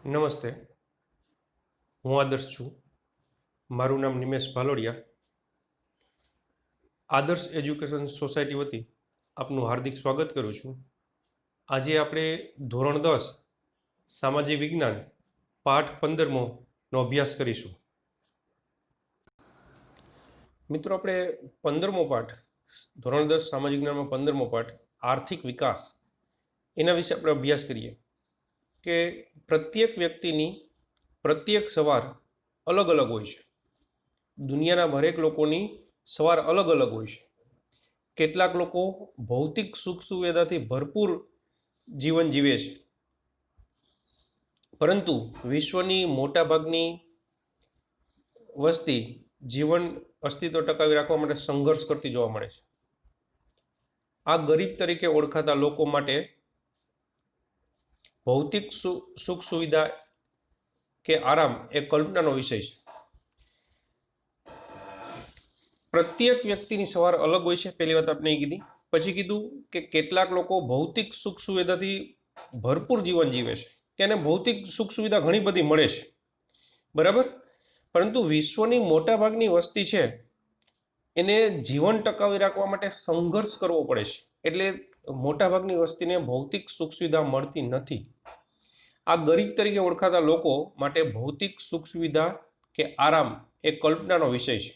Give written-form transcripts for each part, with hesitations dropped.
નમસ્તે, હું આદર્શ છું. મારું નામ નિમેશ ભાલોડિયા. આદર્શ એજ્યુકેશન સોસાયટી વતી આપનું હાર્દિક સ્વાગત કરું છું. આજે આપણે ધોરણ 10 સામાજિક વિજ્ઞાન પાઠ 15મો નો અભ્યાસ કરીશું. મિત્રો, આપણે 15મો પાઠ ધોરણ 10 સામાજિક વિજ્ઞાનમાં 15મો પાઠ આર્થિક વિકાસ એના વિશે આપણે અભ્યાસ કરીએ કે પ્રત્યેક વ્યક્તિની પ્રત્યેક સવાર અલગ અલગ હોય છે. દુનિયાના દરેક લોકોની સવાર અલગ અલગ હોય છે. કેટલાક લોકો ભૌતિક સુખ સુવિધાથી ભરપૂર જીવન જીવે છે, પરંતુ વિશ્વની મોટાભાગની વસ્તી જીવન અસ્તિત્વ ટકાવી રાખવા માટે સંઘર્ષ કરતી જોવા મળે છે. આ ગરીબ તરીકે ઓળખાતા લોકો માટે ભૌતિક સુખ સુવિધા કે આરામ એ કલ્પનાનો વિષય છે. પ્રત્યેક વ્યક્તિની સવાર અલગ હોય છે, પહેલી વાત આપણે કીધી. પછી કીધું કે કેટલાક લોકો ભૌતિક સુખ સુવિધાથી ભરપૂર જીવન જીવે છે, કે એને ભૌતિક સુખ સુવિધા ઘણી બધી મળે છે, બરાબર. પરંતુ વિશ્વની મોટાભાગની વસ્તી છે એને જીવન ટકાવી રાખવા માટે સંઘર્ષ કરવો પડે છે. એટલે મોટાભાગની વસ્તીને ભૌતિક સુખ સુવિધા મળતી નથી. આ ગરીબ તરીકે ઓળખાતા લોકો માટે ભૌતિક સુખ સુવિધા કે આરામ એ કલ્પનાનો વિષય છે.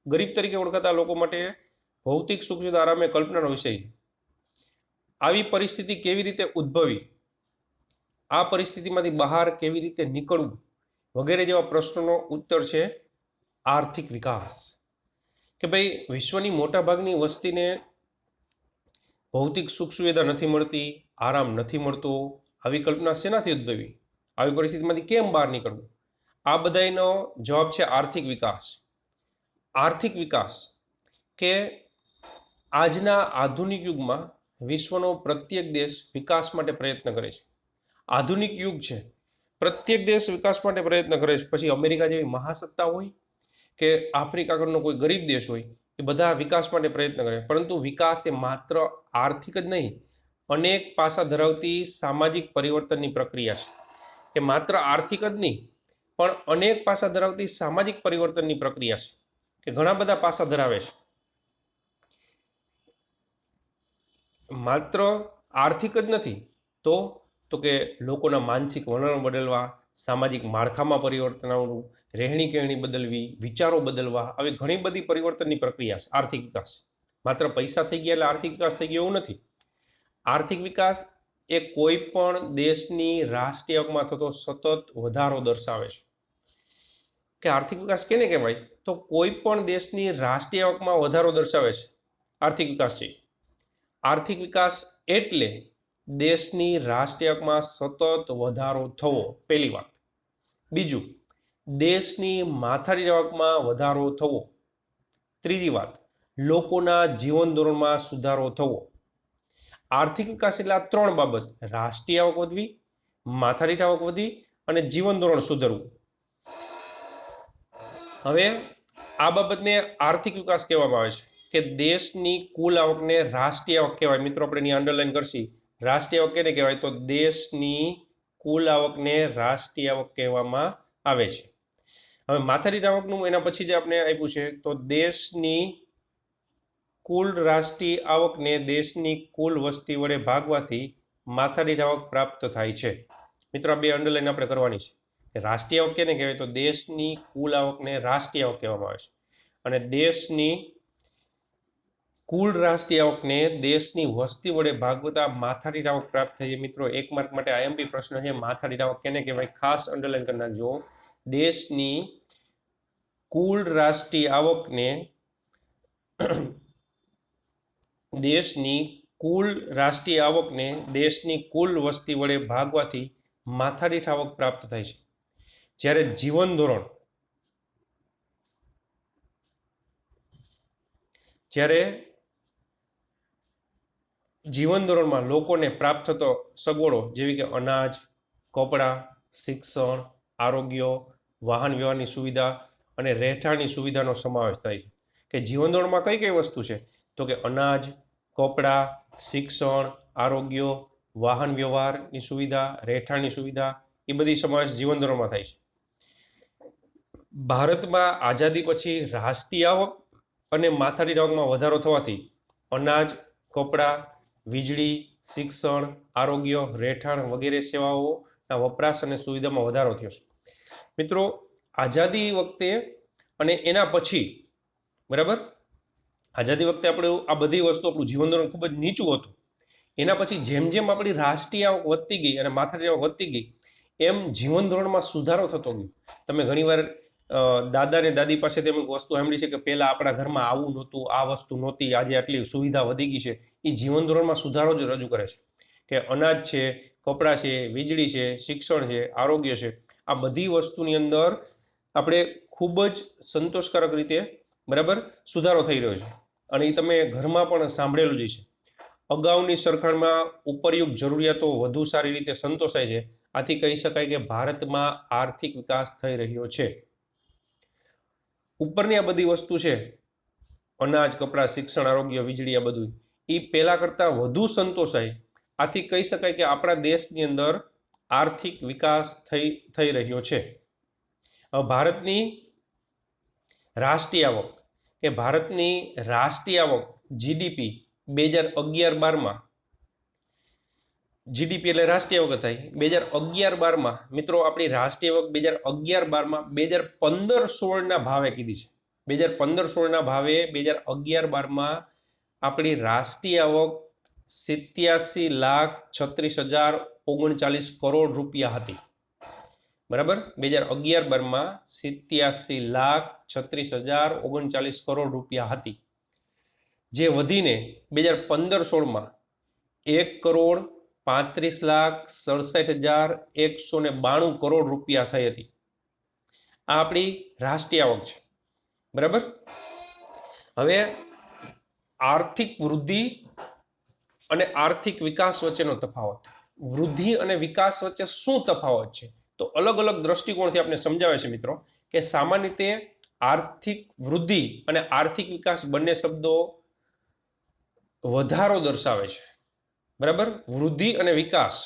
ગરીબ તરીકે ઓળખાતા લોકો માટે ભૌતિક સુખ સુવિધા આરામ એ કલ્પનાનો વિષય છે. આવી પરિસ્થિતિ કેવી રીતે ઉદ્ભવી, આ પરિસ્થિતિમાંથી બહાર કેવી રીતે નીકળવું વગેરે જેવા પ્રશ્નોનો ઉત્તર છે આર્થિક વિકાસ. કે ભાઈ, વિશ્વની મોટાભાગની વસ્તીને ભૌતિક સુખ સુવિધા નથી મળતી, આરામ નથી મળતો. આવી કલ્પના શેનાથી ઉદ્ભવી? આવી પરિસ્થિતિમાંથી કેમ બહાર નીકળવું? આ બધાનો જવાબ છે આર્થિક વિકાસ. આર્થિક વિકાસ કે આજના આધુનિક યુગમાં વિશ્વનો પ્રત્યેક દેશ વિકાસ માટે પ્રયત્ન કરે છે. આધુનિક યુગ છે, પ્રત્યેક દેશ વિકાસ માટે પ્રયત્ન કરે છે. પછી અમેરિકા જેવી મહાસત્તા હોય કે આફ્રિકા આગળનો કોઈ ગરીબ દેશ હોય, એ બધા વિકાસ માટે પ્રયત્ન કરે. પરંતુ વિકાસ એ માત્ર આર્થિક જ નહીં, અનેક પાસા ધરાવતી સામાજિક પરિવર્તનની પ્રક્રિયા છે. એ માત્ર આર્થિક જ નહીં, પણ અનેક પાસા ધરાવતી સામાજિક પરિવર્તનની પ્રક્રિયા છે, કે ઘણા બધા પાસા ધરાવે છે. માત્ર આર્થિક જ નથી તો કે લોકોના માનસિક વલણ બદલવા, સામાજિક માળખામાં પરિવર્તન આવવું, રહેણી કહેણી બદલવી, વિચારો બદલવા, આવી ઘણી બધી પરિવર્તનની પ્રક્રિયા છે આર્થિક વિકાસ. માત્ર પૈસા થઈ ગયા એટલે આર્થિક વિકાસ થઈ ગયો એવું નથી. આર્થિક વિકાસ એ કોઈ પણ દેશની રાષ્ટ્રીય આવકમાં થતો સતત વધારો દર્શાવે છે. કે આર્થિક વિકાસ કેને કહેવાય? તો કોઈ પણ દેશની રાષ્ટ્રીય આવકમાં વધારો દર્શાવે છે આર્થિક વિકાસ છે. આર્થિક વિકાસ એટલે દેશની રાષ્ટ્રીય આવકમાં સતત વધારો થવો, પહેલી વાત. બીજું, દેશની માથાદીઠ આવકમાં વધારો થવો. ત્રીજી વાત, લોકોના જીવન ધોરણમાં સુધારો થવો. આર્થિક વિકાસ એટલે આ ત્રણ બાબત: રાષ્ટ્રીય આવક વધવી, માથાદીઠ આવક વધવી અને જીવન ધોરણ સુધરવું. હવે આ બાબતને આર્થિક વિકાસ કહેવામાં આવે છે. કે દેશની કુલ આવકને રાષ્ટ્રીય આવક કહેવાય. મિત્રો, આપણે અહીં અંડરલાઈન કરશી. રાષ્ટ્રીય આવક કેને કહેવાય? તો દેશની કુલ આવકને રાષ્ટ્રીય આવક કહેવામાં આવે છે. હવે માથાદીઠ આવકનું એના પછી જે આપણે આપ્યું છે, તો દેશની કુલ રાષ્ટ્રીય આવકને દેશની કુલ વસ્તી વડે ભાગવાથી માથાદીઠ આવક પ્રાપ્ત થાય છે. મિત્રો, આ બે અંડરલાઈન આપણે કરવાની છે. રાષ્ટ્રીય આવક કેને કહેવાય? તો દેશની કુલ આવકને રાષ્ટ્રીય આવક કહેવામાં આવે છે. અને દેશની કુલ રાષ્ટ્રીય આવકને દેશની વસ્તી વડે ભાગવતા માથાદીઠ આવક પ્રાપ્ત થઈ છે. મિત્રો, 1 માર્ક માટે આઈએમપી પ્રશ્ન છે, માથાદીઠ આવક કેને કહેવાય? ખાસ અંડરલાઈન કરી નાખજો. દેશની કુલ રાષ્ટ્રીય આવકને દેશની કુલ રાષ્ટ્રીય આવકને દેશની કુલ વસ્તી વડે ભાગવાથી માથાદીઠ આવક પ્રાપ્ત થાય છે. જ્યારે જીવન ધોરણમાં લોકોને પ્રાપ્ત થતો સગવડો જેવી કે અનાજ, કપડાં, શિક્ષણ, આરોગ્ય, વાહન વ્યવહારની સુવિધા અને રહેઠાણની સુવિધાનો સમાવેશ થાય છે. કે જીવન ધોરણમાં કઈ કઈ વસ્તુ છે? તો કે અનાજ, કપડાં, શિક્ષણ, આરોગ્ય, વાહન વ્યવહારની સુવિધા, રહેઠાણની સુવિધા એ બધી સમાવેશ જીવન ધોરણમાં થાય છે. ભારતમાં આઝાદી પછી રાષ્ટ્રીય આવક અને માથાદીઠ આવકમાં વધારો થવાથી અનાજ, કપડાં, વીજળી, શિક્ષણ, આરોગ્ય, રહેઠાણ વગેરે સેવાઓના વપરાશ અને સુવિધામાં વધારો થયો છે. મિત્રો, આઝાદી વખતે અને એના પછી, બરાબર, આઝાદી વખતે આપણે આ બધી વસ્તુ આપણું જીવન ધોરણ ખૂબ જ નીચું હતું. એના પછી જેમ જેમ આપણી રાષ્ટ્રીય આવક વધતી ગઈ અને માથાદીઠ આવક વધતી ગઈ એમ જીવન ધોરણમાં સુધારો થતો ગયો. તમે ઘણીવાર દાદા ને દાદી પાસે તેમ વસ્તુ સાંભળી છે કે પહેલા આપણા ઘરમાં આવું નહોતું, આ વસ્તુ નહોતી, આજે આટલી સુવિધા વધી ગઈ છે. એ જીવન ધોરણમાં સુધારો જ રજૂ કરે છે કે અનાજ છે, કપડાં છે, વીજળી છે, શિક્ષણ છે, આરોગ્ય છે, આ બધી વસ્તુની અંદર આપણે ખૂબ જ સંતોષકારક રીતે, બરાબર, સુધારો થઈ રહ્યો છે. અને એ તમે ઘરમાં પણ સાંભળેલું જ છે. અગાઉની સરખામણીમાં ઉપરયુક્ત જરૂરિયાતો વધુ સારી રીતે સંતોષાય છે. આથી કહી શકાય કે ભારતમાં આર્થિક વિકાસ થઈ રહ્યો છે. ઉપરની આ બધી વસ્તુ છે, અનાજ, કપડાં, શિક્ષણ, આરોગ્ય, વીજળી, આ બધું એ પહેલા કરતા વધુ સંતોષાય. આથી કહી શકાય કે આપણા દેશની અંદર આર્થિક વિકાસ થઈ રહ્યો છે. ભારતની રાષ્ટ્રીય આવક કે ભારતની રાષ્ટ્રીય આવક જીડીપી 2011-12 જીડીપી એટલે રાષ્ટ્રીય આવક થાય. 2011-12 મિત્રો આપણી રાષ્ટ્રીય આવક 2011-12 2015-16 ભાવે કીધી છે. 2015-16 ભાવે 2011-12 આપણી રાષ્ટ્રીય આવક 87,36,039 કરોડ રૂપિયા હતી. બરાબર, 2011-12 87,36,039 કરોડ રૂપિયા હતી, જે વધીને 2015-16 1,35,67,192 કરોડ રૂપિયા થઈ હતી. આ આપણી રાષ્ટ્રીય આવક છે. બરાબર. હવે આર્થિક વૃદ્ધિ અને આર્થિક વિકાસ વચ્ચેનો તફાવત. વૃદ્ધિ અને વિકાસ વચ્ચે શું તફાવત છે? તો અલગ અલગ દ્રષ્ટિકોણથી આપણે સમજાવે છે મિત્રો કે સામાન્ય રીતે આર્થિક વૃદ્ધિ અને આર્થિક વિકાસ બંને શબ્દો વધારો દર્શાવે છે. બરાબર, વૃદ્ધિ અને વિકાસ,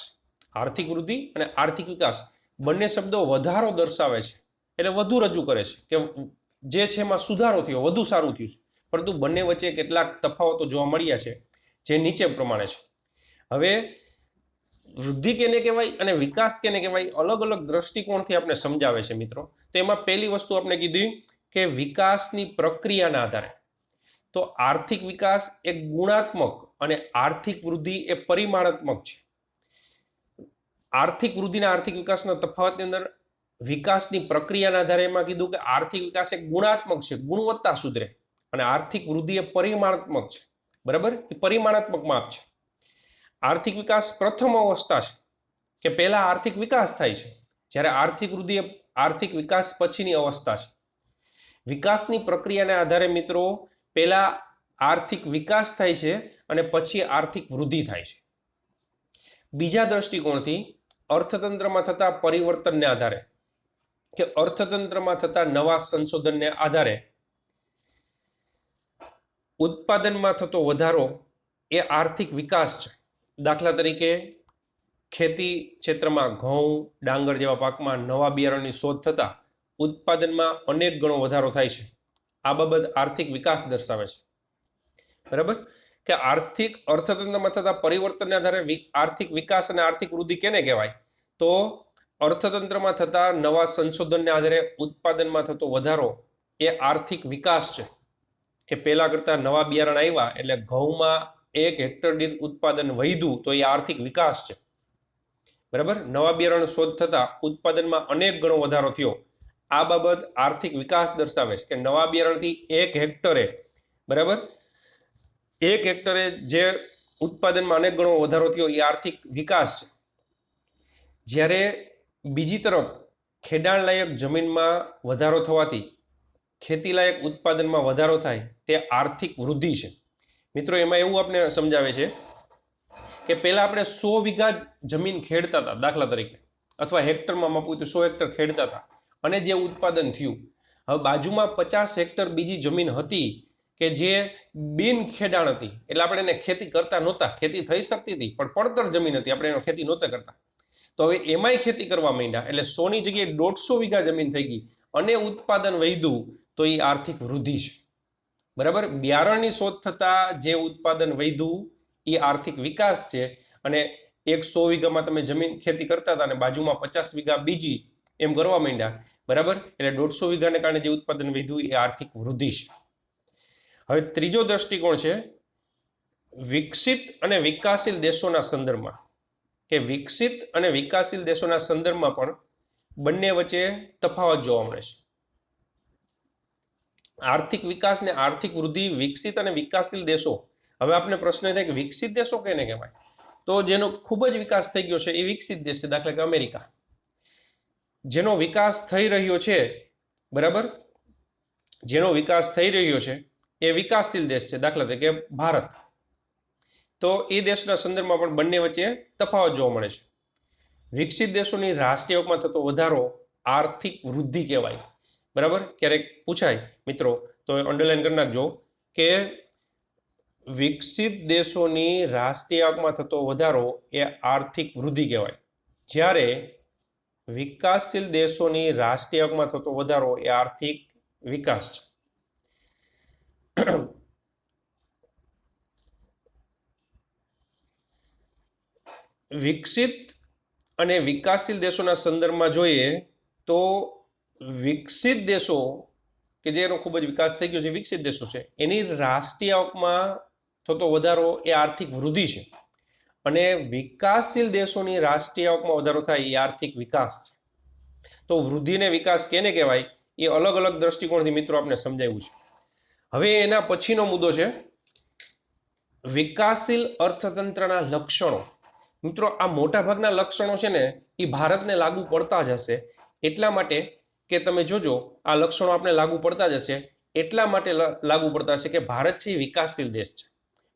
આર્થિક વૃદ્ધિ અને આર્થિક વિકાસ બંને શબ્દો વધારો દર્શાવે છે, એટલે વધુ રજૂ કરે છે કે જે છે એમાં સુધારો થયો, વધુ સારું થયું છે. પરંતુ બંને વચ્ચે કેટલાક તફાવતો જોવા મળ્યા છે, જે નીચે પ્રમાણે છે. હવે વૃદ્ધિ કેને કહેવાય અને વિકાસ કેને કહેવાય, અલગ અલગ દ્રષ્ટિકોણથી આપણે સમજાવે છે મિત્રો. તો એમાં પહેલી વસ્તુ આપણે કીધી કે વિકાસની પ્રક્રિયાના આધારે. તો આર્થિક વિકાસ એ ગુણાત્મક અને આર્થિક વૃદ્ધિ એ પરિમાણાત્મક છે. આર્થિક વૃદ્ધિ અને આર્થિક વિકાસના તફાવતની અંદર વિકાસની પ્રક્રિયાના આધારે એમાં કીધું કે આર્થિક વિકાસ એ ગુણાત્મક છે, ગુણવત્તા સુધરે, અને આર્થિક વૃદ્ધિ એ પરિમાણાત્મક છે. બરાબર, એ પરિમાણાત્મક માપ છે. આર્થિક વિકાસ પ્રથમ અવસ્થા છે કે પહેલા આર્થિક વિકાસ થાય છે, જ્યારે આર્થિક વૃદ્ધિ એ આર્થિક વિકાસ પછીની અવસ્થા છે. વિકાસની પ્રક્રિયાના આધારે મિત્રો પહેલા આર્થિક વિકાસ થાય છે અને પછી આર્થિક વૃદ્ધિ થાય છે. બીજા દ્રષ્ટિકોણથી અર્થતંત્રમાં થતા પરિવર્તનને આધારે કે અર્થતંત્રમાં થતા નવા સંશોધનને આધારે ઉત્પાદનમાં થતો વધારો એ આર્થિક વિકાસ છે. દાખલા તરીકે ખેતી ક્ષેત્રમાં ઘઉં, ડાંગર જેવા પાકમાં નવા બિયારણની શોધ થતા ઉત્પાદનમાં અનેક ગણો વધારો થાય છે. આ બાબત આર્થિક વિકાસ દર્શાવે છે. બરાબર, કે આર્થિક અર્થતંત્રમાં થતા પરિવર્તનને આધારે આર્થિક વિકાસ અને આર્થિક વૃદ્ધિ કેને કહેવાય? તો અર્થતંત્રમાં થતા નવા સંશોધનને આધારે ઉત્પાદનમાં થતો વધારો એ આર્થિક વિકાસ છે. કે પહેલા કરતા નવા બિયારણ આવ્યા એટલે ઘઉંમાં 1 હેક્ટર દીઠ ઉત્પાદન વધ્યું, તો એ આર્થિક વિકાસ છે. બરાબર, નવા બિયારણ શોધ થતા ઉત્પાદનમાં અનેક ગણો વધારો થયો. આ બાબત આર્થિક વિકાસ દર્શાવે છે કે નવા બિયારણથી 1 હેક્ટરે, બરાબર, 1 હેક્ટરે જે ઉત્પાદનમાં અનેક ગણો વધારો થયો એ આર્થિક વિકાસ છે. જ્યારે બીજી તરફ ખેડાણલાયક જમીનમાં વધારો થવાથી ખેતીલાયક ઉત્પાદનમાં વધારો થાય તે આર્થિક વૃદ્ધિ છે. મિત્રો એમાં એવું આપણે સમજાવે છે કે પહેલા આપણે 100 વીઘા જમીન ખેડતા હતા, દાખલા તરીકે, અથવા હેક્ટરમાં માપવું તો 100 હેક્ટર ખેડતા હતા, અને જે ઉત્પાદન થયું, હવે બાજુમાં 50 હેક્ટર બીજી જમીન હતી કે જે બિન ખેડાણ હતી, એટલે આપણે એને ખેતી કરતા નહોતા. ખેતી થઈ શકતી હતી પણ પડતર જમીન હતી, આપણે એનો ખેતી નહોતા કરતા. તો હવે એમાંય ખેતી કરવા માંડ્યા એટલે 100 ની જગ્યાએ 150 વીઘા જમીન થઈ ગઈ અને ઉત્પાદન વધ્યું, તો એ આર્થિક વૃદ્ધિ છે. બરાબર, બિયારણની શોધ થતા જે ઉત્પાદન વધ્યું એ આર્થિક વિકાસ છે. અને 100 વીઘામાં તમે જમીન ખેતી કરતા હતા અને બાજુમાં 50 વીઘા બીજી એમ કરવા માંડ્યા. બરાબર, એટલે 150 વીઘાને કારણે જે ઉત્પાદન વધ્યું એ આર્થિક વૃદ્ધિ છે. હવે ત્રીજો દ્રષ્ટિકોણ છે વિકસિત અને વિકાસશીલ દેશોના સંદર્ભમાં, કે વિકસિત અને વિકાસશીલ દેશોના સંદર્ભમાં પણ બંને વચ્ચે તફાવત જોવા મળે છે. આર્થિક વિકાસ ને આર્થિક વૃદ્ધિ, વિકસિત અને વિકાસશીલ દેશો. હવે આપણે પ્રશ્ન થાય કે વિકસિત દેશો કેને કહેવાય? તો જેનો ખૂબ જ વિકાસ થઈ ગયો છે એ વિકસિત દેશ છે. દાખલા કે અમેરિકા, જેનો વિકાસ થઈ રહ્યો છે, બરાબર, જેનો વિકાસ થઈ રહ્યો છે એ વિકાસશીલ દેશ છે. દાખલા તરીકે ભારત. તો એ દેશના સંદર્ભમાં પણ બંને વચ્ચે તફાવત જોવા મળે છે. વિકસિત દેશોની રાષ્ટ્રીય આવકમાં થતો વધારો આર્થિક વૃદ્ધિ કહેવાય. બરાબર, ક્યારેક પૂછાય મિત્રો, તો અંડરલાઈન કરી નાખજો કે વિકસિત દેશોની રાષ્ટ્રીય આવકમાં થતો વધારો એ આર્થિક વૃદ્ધિ કહેવાય, જ્યારે વિકાસશીલ દેશોની રાષ્ટ્રીય આવકમાં થતો વધારો એ આર્થિક વિકાસ છે. વિકસિત અને વિકાસશીલ દેશોના સંદર્ભમાં જોઈએ તો વિકસિત દેશો કે જેનો ખૂબ જ વિકાસ થઈ ગયો છે, વિકસિત દેશો છે, એની રાષ્ટ્રીય આવકમાં થતો વધારો એ આર્થિક વૃદ્ધિ છે. અને વિકાસશીલ દેશોની રાષ્ટ્રીય આવકમાં વધારો થાય એ આર્થિક વિકાસ છે. તો વૃદ્ધિ અને વિકાસ કેને કહેવાય એ અલગ અલગ દ્રષ્ટિકોણથી મિત્રો આપણે સમજાવ્યું છે. હવે એના પછીનો મુદ્દો છે વિકાસશીલ અર્થતંત્રના લક્ષણો. મિત્રો, આ મોટા ભાગના લક્ષણો છે ને એ ભારતને લાગુ પડતા જ હશે. એટલા માટે કે તમે જોજો, આ લક્ષણો આપણે લાગુ પડતા જ હશે. એટલા માટે લાગુ પડતા હશે કે ભારત છે એ વિકાસશીલ દેશ છે.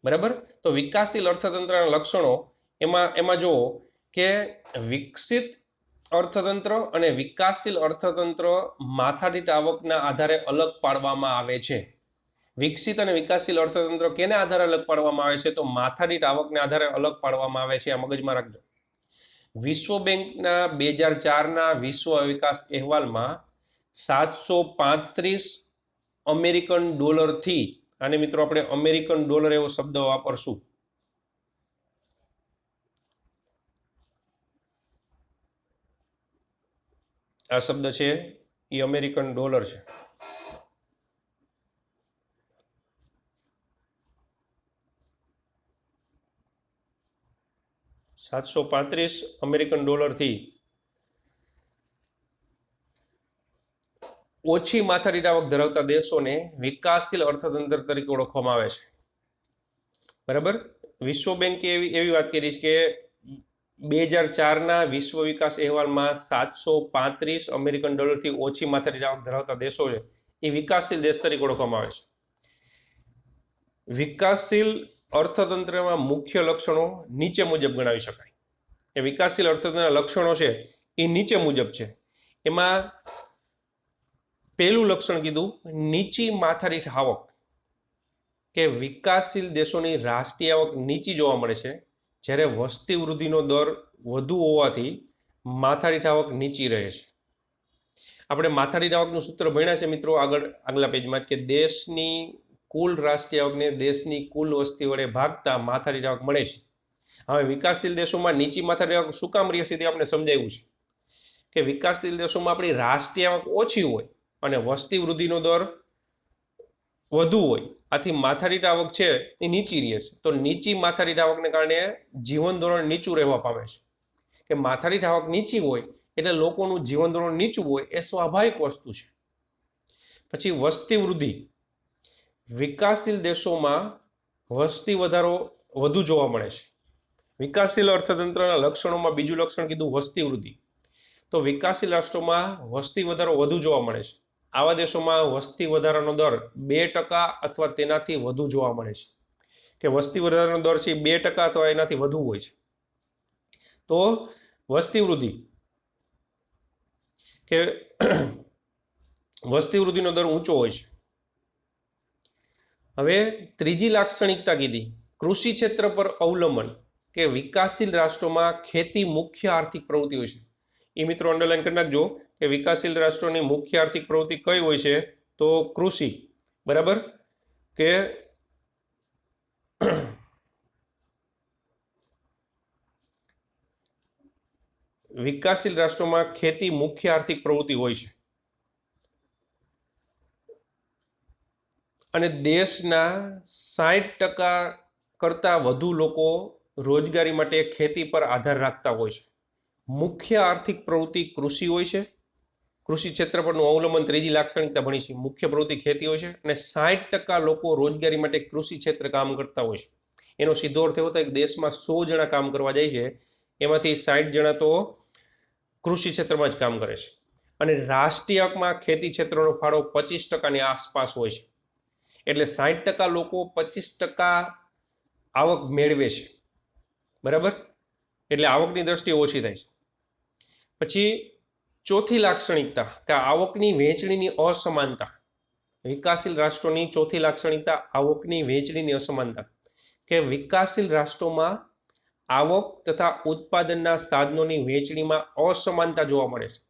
બરાબર, તો વિકાસશીલ અર્થતંત્રના લક્ષણો એમાં જુઓ કે વિકસિત અર્થતંત્ર અને વિકાસશીલ અર્થતંત્ર માથાદીઠ આવકના આધારે અલગ પાડવામાં આવે છે. વિકસિત અને વિકાસશીલ અર્થતંત્ર કેના આધારે અલગ પાડવામાં આવે છે? તો માથાદીઠ આવકને આધારે અલગ પાડવામાં આવે છે. આ મગજમાં રાખજો. વિશ્વ બેંકના 2004ના વિશ્વ વિકાસ અહેવાલમાં 735 અમેરિકન ડોલરથી, અને મિત્રો આપણે અમેરિકન ડોલર એવો શબ્દ વાપરશું, આ શબ્દ છે એ અમેરિકન ડોલર છે. $735 અમેરિકન ડોલરથી ઓછી માથાદીઠ આવક ધરાવતા દેશોને વિકાસશીલ અર્થતંત્ર તરીકે ઓળખવામાં આવે છે. બરાબર, વિશ્વ બેંકે એવી વાત કરી છે કે 2004ના વિશ્વ વિકાસ અહેવાલમાં 735 અમેરિકન ડોલરથી ઓછી માથાદીઠ આવક ધરાવતા દેશો છે એ વિકાસશીલ દેશ તરીકે ઓળખવામાં આવે છે. વિકાસશીલ અર્થતંત્રમાં મુખ્ય લક્ષણો નીચે મુજબ ગણાવી શકાય. એ વિકાસશીલ અર્થતંત્રના લક્ષણો છે એ નીચે મુજબ છે. એમાં પહેલું લક્ષણ કીધું નીચી માથાદીઠ આવક, કે વિકાસશીલ દેશોની રાષ્ટ્રીય આવક નીચી જોવા મળે છે, જ્યારે વસ્તી વૃદ્ધિનો દર વધુ હોવાથી માથાદીઠ આવક નીચી રહે છે. આપણે માથાદીઠ આવકનું સૂત્ર ભણ્યા છે મિત્રો આગલા પેજમાં, કે દેશની કુલ રાષ્ટ્રીય આવકને દેશની કુલ વસ્તી વડે ભાગતા માથાદીઠ આવક મળે છે. હવે વિકાસશીલ દેશોમાં નીચી માથાદીઠ આવક શું કામ રહે છે તે આપણે સમજાવ્યું છે કે વિકાસશીલ દેશોમાં આપણી રાષ્ટ્રીય આવક ઓછી હોય અને વસ્તી વૃદ્ધિનો દર વધુ હોય, આથી માથાદીઠ આવક છે એ નીચી રહે છે. તો નીચી માથાદીઠ આવકને કારણે જીવન ધોરણ નીચું રહેવા પામે છે. કે માથાદીઠ આવક નીચી હોય એટલે લોકોનું જીવન ધોરણ નીચું હોય એ સ્વાભાવિક વસ્તુ છે. પછી વસ્તી વૃદ્ધિ, વિકાસશીલ દેશોમાં વસ્તી વધારો વધુ જોવા મળે છે. વિકાસશીલ અર્થતંત્રના લક્ષણોમાં બીજું લક્ષણ કીધું વસ્તી વૃદ્ધિ. તો વિકાસશીલ રાષ્ટ્રોમાં વસ્તી વધારો વધુ જોવા મળે છે. આવા દેશોમાં વસ્તી વધારાનો દર 2% અથવા તેનાથી વધુ જોવા મળે છે. કે વસ્તી વધારાનો દર છે 2% અથવા એનાથી વધુ હોય છે. તો વસ્તી વૃદ્ધિ, કે વસ્તી વૃદ્ધિનો દર ઊંચો હોય છે. હવે ત્રીજી લાક્ષણિકતા કીધી કૃષિ ક્ષેત્ર પર અવલંબન. કે વિકાસશીલ રાષ્ટ્રોમાં ખેતી મુખ્ય આર્થિક પ્રવૃત્તિ હોય છે. એ મિત્રો અંડરલાઈન કરી નાખજો કે વિકાસશીલ રાષ્ટ્રોની મુખ્ય આર્થિક પ્રવૃત્તિ કઈ હોય છે, તો કૃષિ. બરાબર, કે વિકાસશીલ રાષ્ટ્રોમાં ખેતી મુખ્ય આર્થિક પ્રવૃત્તિ હોય છે અને દેશના 60% કરતા વધુ લોકો રોજગારી માટે ખેતી પર આધાર રાખતા હોય છે. મુખ્ય આર્થિક પ્રવૃત્તિ કૃષિ હોય છે. કૃષિ ક્ષેત્ર પરનું અવલંબન ત્રીજી લાક્ષણિકતા ભણી છે. મુખ્ય પ્રવૃત્તિ ખેતી હોય છે અને 60% લોકો રોજગારી માટે કૃષિ ક્ષેત્ર કામ કરતા હોય છે. એનો સીધો અર્થ એવો થાય કે દેશમાં 100 જણા કામ કરવા જાય છે, એમાંથી 60 જણા તો કૃષિ ક્ષેત્રમાં જ કામ કરે છે. અને રાષ્ટ્રીય આવકમાં ખેતી ક્ષેત્રનો ફાળો 25%ની આસપાસ હોય છે. એટલે 60% લોકો 25% આવક મેળવે છે. બરાબર, એટલે આવકની દ્રષ્ટિએ ઓછી થાય છે. પછી ચોથી લાક્ષણિકતા કે આવકની વહેંચણીની અસમાનતા. વિકાસશીલ રાષ્ટ્રોની ચોથી લાક્ષણિકતા આવકની વહેંચણીની અસમાનતા, કે વિકાસશીલ રાષ્ટ્રોમાં આવક તથા ઉત્પાદનના સાધનોની વહેંચણીમાં અસમાનતા જોવા મળે છે.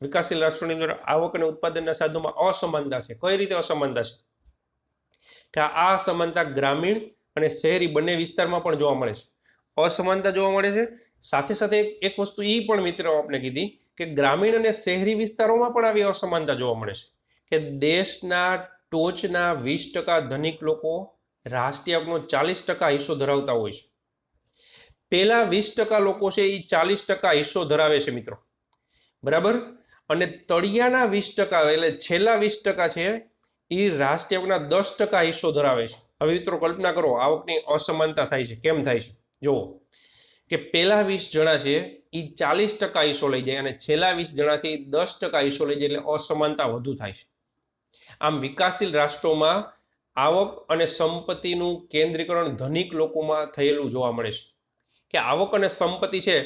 વિકાસશીલ રાષ્ટ્રોની અંદર આવક અને ઉત્પાદનના સાધનોમાં અસમાનતા છે. કઈ રીતે અસમાનતા છે? કે આ અસમાનતા ગ્રામીણ અને શહેરી બંને વિસ્તારમાં પણ જોવા મળે છે. અસમાનતા જોવા મળે છે. સાથે સાથે એક વસ્તુ એ પણ મિત્રો આપણે કીધી કે ગ્રામીણ અને શહેરી વિસ્તારોમાં પણ આવી અસમાનતા જોવા મળે છે. કે દેશના ટોચના 20% ધનિક લોકો રાષ્ટ્રીય આવકનો 40% હિસ્સો ધરાવતા હોય છે. પેલા 20% લોકો છે એ 40% હિસ્સો ધરાવે છે મિત્રો. બરાબર, અને તળિયાના 20% એટલે છેલ્લા 20% છે એ રાષ્ટ્રીય આવકના 10% હિસ્સો ધરાવે છે. હવે મિત્રો કલ્પના કરો આવકની અસમાનતા થાય છે. કેમ થાય છે? જુઓ કે પેલા 20 જણા છે એ 40% હિસ્સો લઈ જાય અને છેલ્લા 20 જણા છે એ 10% હિસ્સો લઈ જાય, એટલે અસમાનતા વધુ થાય છે. આમ વિકાસશીલ રાષ્ટ્રોમાં આવક અને સંપત્તિનું કેન્દ્રીકરણ ધનિક લોકોમાં થયેલું જોવા મળે છે. કે આવક અને સંપત્તિ છે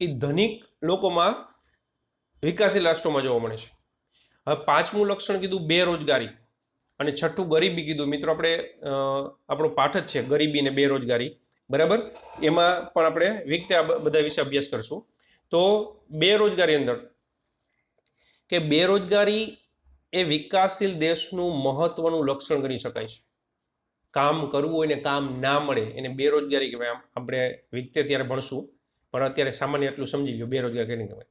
એ ધનિક લોકોમાં વિકાસશીલ રાષ્ટ્રોમાં જોવા મળે છે. હવે પાંચમું લક્ષણ કીધું બેરોજગારી અને છઠ્ઠું ગરીબી કીધું. મિત્રો આપણે આપણો પાઠ જ છે ગરીબી અને બેરોજગારી. બરાબર, એમાં પણ આપણે વિગતે આ બધા વિશે અભ્યાસ કરશું. તો બેરોજગારી અંદર કે બેરોજગારી એ વિકાસશીલ દેશનું મહત્વનું લક્ષણ ગણી શકાય છે. કામ કરવું હોય ને કામ ના મળે એને બેરોજગારી કહેવાય. આપણે વિગતે ત્યારે ભણશું, પણ અત્યારે સામાન્ય એટલું સમજી લો બેરોજગારી કેને કહેવાય.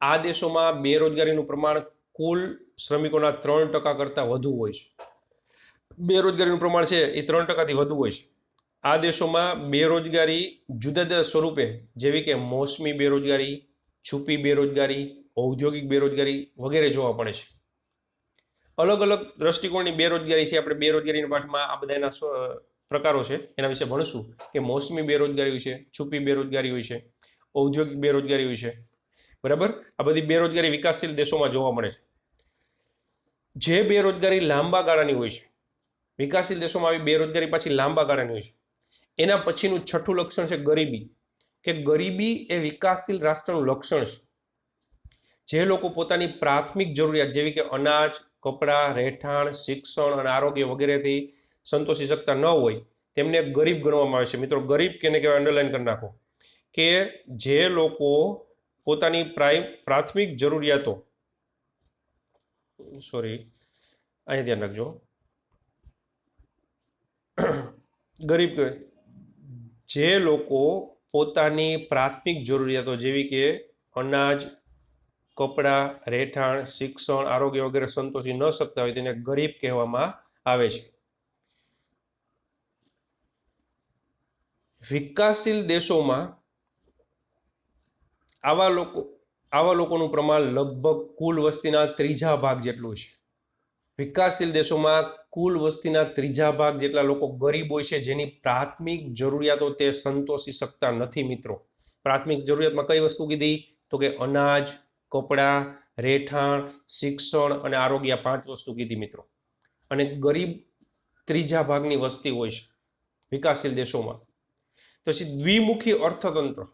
આ દેશોમાં બેરોજગારીનું પ્રમાણ કુલ શ્રમિકોના 3% કરતાં વધુ હોય છે. બેરોજગારીનું પ્રમાણ છે એ 3%થી વધુ હોય છે. આ દેશોમાં બેરોજગારી જુદા જુદા સ્વરૂપે, જેવી કે મોસમી બેરોજગારી, છુપી બેરોજગારી, ઔદ્યોગિક બેરોજગારી વગેરે જોવા પડે છે. અલગ અલગ દ્રષ્ટિકોણની બેરોજગારી છે. આપણે બેરોજગારીના પાઠમાં આ બધા એના પ્રકારો છે એના વિશે ભણશું કે મોસમી બેરોજગારી હોય છે, છુપી બેરોજગારી હોય છે, ઔદ્યોગિક બેરોજગારી હોય છે. બરાબર, આ બધી બેરોજગારી વિકાસશીલ દેશોમાં જોવા મળે છે. જે બેરોજગારી લાંબા ગાળાની હોય છે, વિકાસશીલ દેશોમાં આવી બેરોજગારી પાછી લાંબા ગાળાની હોય છે. એના પછીનું છઠ્ઠું લક્ષણ છે ગરીબી. કે ગરીબી એ વિકાસશીલ રાષ્ટ્રનું લક્ષણ છે. જે લોકો પોતાની પ્રાથમિક જરૂરિયાત જેવી કે અનાજ, કપડાં, રહેઠાણ, શિક્ષણ અને આરોગ્ય વગેરેથી સંતોષી શકતા ન હોય તેમને ગરીબ ગણવામાં આવે છે. મિત્રો ગરીબ કેને કહેવાય અંડરલાઈન કરી નાખો. કે જે લોકો પોતાની પ્રાથમિક જરૂરિયાતો, અહીં ધ્યાન રાખજો, ગરીબ કહેવાય જે લોકો પોતાની પ્રાથમિક જરૂરિયાતો જેવી કે અનાજ, કપડાં, રહેઠાણ, શિક્ષણ, આરોગ્ય વગેરે સંતોષી ન શકતા હોય તેને ગરીબ કહેવામાં આવે છે. વિકાસશીલ દેશોમાં આવા લોકોનું પ્રમાણ લગભગ કુલ વસ્તીના 3/4 ભાગ જેટલું છે. વિકાસશીલ દેશોમાં કુલ વસ્તીના 3/4 ભાગ જેટલા લોકો ગરીબ હોય છે, જેની પ્રાથમિક જરૂરિયાતો તે સંતોષી શકતા નથી. મિત્રો પ્રાથમિક જરૂરિયાતમાં કઈ વસ્તુ કીધી? તો કે અનાજ, કપડાં, રહેઠાણ, શિક્ષણ અને આરોગ્ય, 5 વસ્તુ કીધી મિત્રો. અને ગરીબ 3/4 ભાગની વસ્તી હોય છે વિકાસશીલ દેશોમાં. પછી દ્વિમુખી અર્થતંત્ર.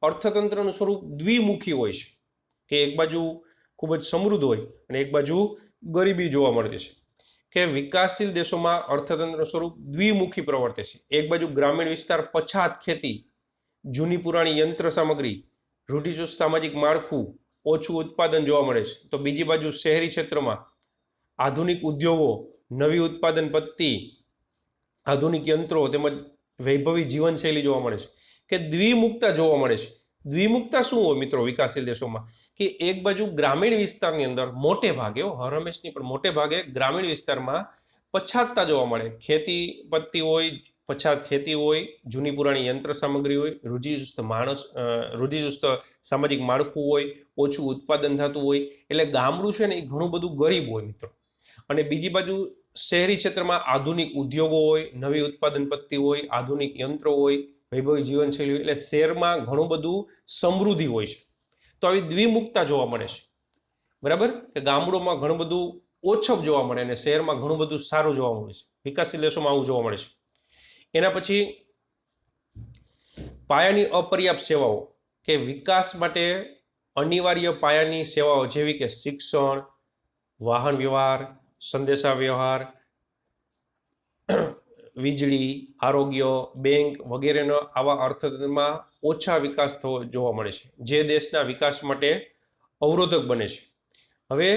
અર્થતંત્રનું સ્વરૂપ દ્વિમુખી હોય છે કે એક બાજુ ખૂબ જ સમૃદ્ધ હોય અને એક બાજુ ગરીબી જોવા મળતી છે. કે વિકાસશીલ દેશોમાં અર્થતંત્રનું સ્વરૂપ દ્વિમુખી પ્રવર્તે છે. એક બાજુ ગ્રામીણ વિસ્તાર પછાત ખેતી જૂની પુરાણી યંત્ર સામગ્રી, રૂઢિચુસ્ત સામાજિક માળખું, ઓછું ઉત્પાદન જોવા મળે છે. તો બીજી બાજુ શહેરી ક્ષેત્રમાં આધુનિક ઉદ્યોગો, નવી ઉત્પાદન પદ્ધતિ, આધુનિક યંત્રો તેમજ વૈભવી જીવનશૈલી જોવા મળે છે. કે દ્વિમુખતા જોવા મળે છે. દ્વિમુખતા શું હોય મિત્રો વિકાસશીલ દેશોમાં? કે એક બાજુ ગ્રામીણ વિસ્તારની અંદર મોટે ભાગે, હર હંમેશની પણ મોટે ભાગે ગ્રામીણ વિસ્તારમાં પછાતતા જોવા મળે. ખેતી પદ્ધતિ હોય, પછાત ખેતી હોય, જૂની પુરાણી યંત્ર સામગ્રી હોય, રૂઢિચુસ્ત સામાજિક માળખું હોય, ઓછું ઉત્પાદન થતું હોય. એટલે ગામડું છે ને એ ઘણું બધું ગરીબ હોય મિત્રો. અને બીજી બાજુ શહેરી ક્ષેત્રમાં આધુનિક ઉદ્યોગો હોય, નવી ઉત્પાદન પદ્ધતિ હોય, આધુનિક યંત્રો હોય, વૈભવી જીવનશૈલી હોય. એટલે શહેરમાં ઘણું બધું સમૃદ્ધિ હોય છે. તો આવી દ્વિમુખતા જોવા મળે છે. બરાબર? કે ગામડોમાં ઘણું બધું ઓછપ જોવા મળે અને શહેરમાં ઘણું બધું સારું જોવા મળે છે. વિકાસશીલ દેશોમાં આવું જોવા મળે છે. એના પછી પાયાની અપર્યાપ્ત સેવાઓ, કે વિકાસ માટે અનિવાર્ય પાયાની સેવાઓ જેવી કે શિક્ષણ, વાહન વ્યવહાર, સંદેશા વ્યવહાર, વીજળી, આરોગ્ય, બેંક વગેરેનો આવા અર્થતંત્રમાં ઓછા વિકાસ થવો જોવા મળે છે, જે દેશના વિકાસ માટે અવરોધક બને છે. હવે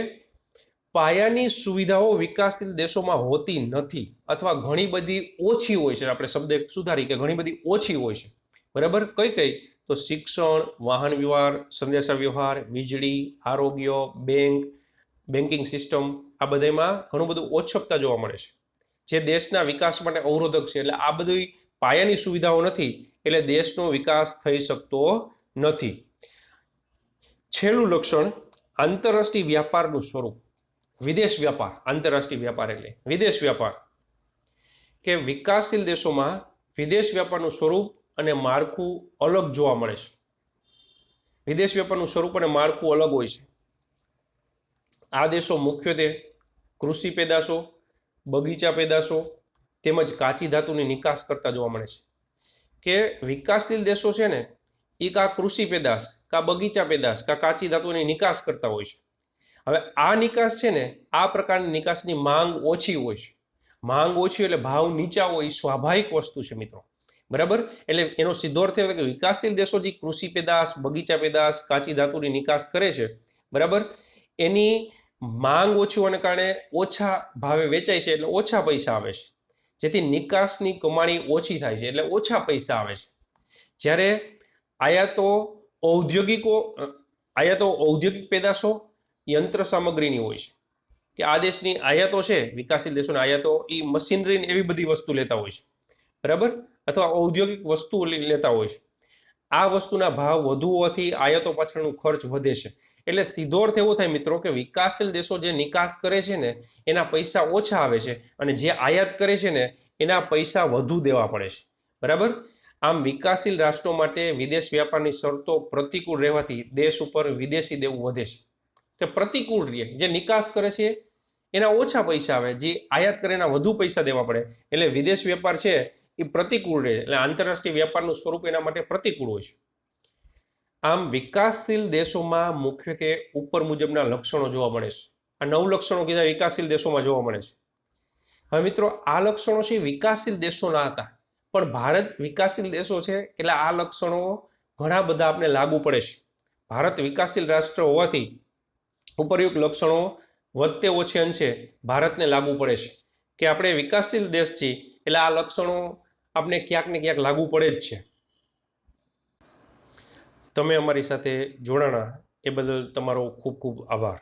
પાયાની સુવિધાઓ વિકાસશીલ દેશોમાં હોતી નથી અથવા ઘણી બધી ઓછી હોય છે. આપણે શબ્દ સુધારી કે ઘણી બધી ઓછી હોય છે. બરાબર? કઈ કઈ? તો શિક્ષણ, વાહન વ્યવહાર, સંદેશા વ્યવહાર, વીજળી, આરોગ્ય, બેન્કિંગ સિસ્ટમ, આ બધામાં ઘણું બધું ઓછપતા જોવા મળે છે, જે દેશના વિકાસ માટે અવરોધક છે. એટલે આ બધી પાયાની સુવિધાઓ નથી એટલે દેશનો વિકાસ થઈ શકતો નથી. છેલ્લું લક્ષણ, આંતરરાષ્ટ્રીય વ્યાપારનું સ્વરૂપ. વિદેશ વ્યાપાર, આંતરરાષ્ટ્રીય વ્યાપાર એટલે વિદેશ વ્યાપાર. કે વિકાસશીલ દેશોમાં વિદેશ વ્યાપારનું સ્વરૂપ અને માળખું અલગ જોવા મળે છે. વિદેશ વ્યાપારનું સ્વરૂપ અને માળખું અલગ હોય છે. આ દેશો મુખ્યત્વે કૃષિ પેદાશો, બગીચા પેદાશો તેમજ કાચી ધાતુની નિકાસ કરતા જોવા મળે છે. કે વિકાસશીલ દેશો છે ને એ કા કૃષિ પેદાશ, કા બગીચા પેદાશ, કા કાચી ધાતુની નિકાસ કરતા હોય છે. હવે આ નિકાસ છે ને, આ પ્રકારની નિકાસની માંગ ઓછી હોય છે. માંગ ઓછી એટલે ભાવ નીચા હોય, સ્વાભાવિક વસ્તુ છે મિત્રો. બરાબર? એટલે એનો સીધો અર્થ એ કે વિકાસશીલ દેશો જે કૃષિ પેદાશ, બગીચા પેદાશ, કાચી ધાતુની નિકાસ કરે છે, બરાબર, એની માંગ ઓછી હોવાને કારણે ઓછા ભાવે વેચાય છે એટલે ઓછા પૈસા આવે છે, જેથી નિકાસની કમાણી ઓછી થાય છે એટલે ઓછા પૈસા આવે છે. જ્યારે આયાતો ઔદ્યોગિક પેદાશો, યંત્ર સામગ્રીની હોય છે. કે આ દેશની આયાતો છે, વિકાસશીલ દેશોની આયાતો એ મશીનરી એવી બધી વસ્તુ લેતા હોય છે, બરાબર, અથવા ઔદ્યોગિક વસ્તુ લેતા હોય છે. આ વસ્તુના ભાવ વધુ હોવાથી આયાતો પાછળનો ખર્ચ વધે છે. એટલે સીધો અર્થ એવો થાય મિત્રો કે વિકાસશીલ દેશો જે નિકાસ કરે છે ને એના પૈસા ઓછા આવે છે અને જે આયાત કરે છે ને એના પૈસા વધુ દેવા પડે છે. બરાબર? આમ વિકાસશીલ રાષ્ટ્રો માટે વિદેશ વ્યાપારની શરતો પ્રતિકૂળ રહેવાથી દેશ ઉપર વિદેશી દેવું વધે છે. કે પ્રતિકૂળ રહે, જે નિકાસ કરે છે એના ઓછા પૈસા આવે, જે આયાત કરે એના વધુ પૈસા દેવા પડે. એટલે વિદેશ વેપાર છે એ પ્રતિકૂળ રહે, એટલે આંતરરાષ્ટ્રીય વ્યાપારનું સ્વરૂપ એના માટે પ્રતિકૂળ હોય છે. આમ વિકાસશીલ દેશોમાં મુખ્યત્વે ઉપર મુજબના લક્ષણો જોવા મળે છે. આ 9 લક્ષણો કીધા વિકાસશીલ દેશોમાં જોવા મળે છે. હવે મિત્રો આ લક્ષણો છે વિકાસશીલ દેશોના હતા, પણ ભારત વિકાસશીલ દેશો છે એટલે આ લક્ષણો ઘણા બધા આપણે લાગુ પડે છે. ભારત વિકાસશીલ રાષ્ટ્ર હોવાથી ઉપરયુક્ત લક્ષણો વધતે ઓછે અંશે ભારતને લાગુ પડે છે. કે આપણે વિકાસશીલ દેશ છીએ એટલે આ લક્ષણો આપણે ક્યાંક ને ક્યાંક લાગુ પડે જ છે. તમે અમારી સાથે જોડાણા એ બદલ તમારો ખૂબ ખૂબ આભાર.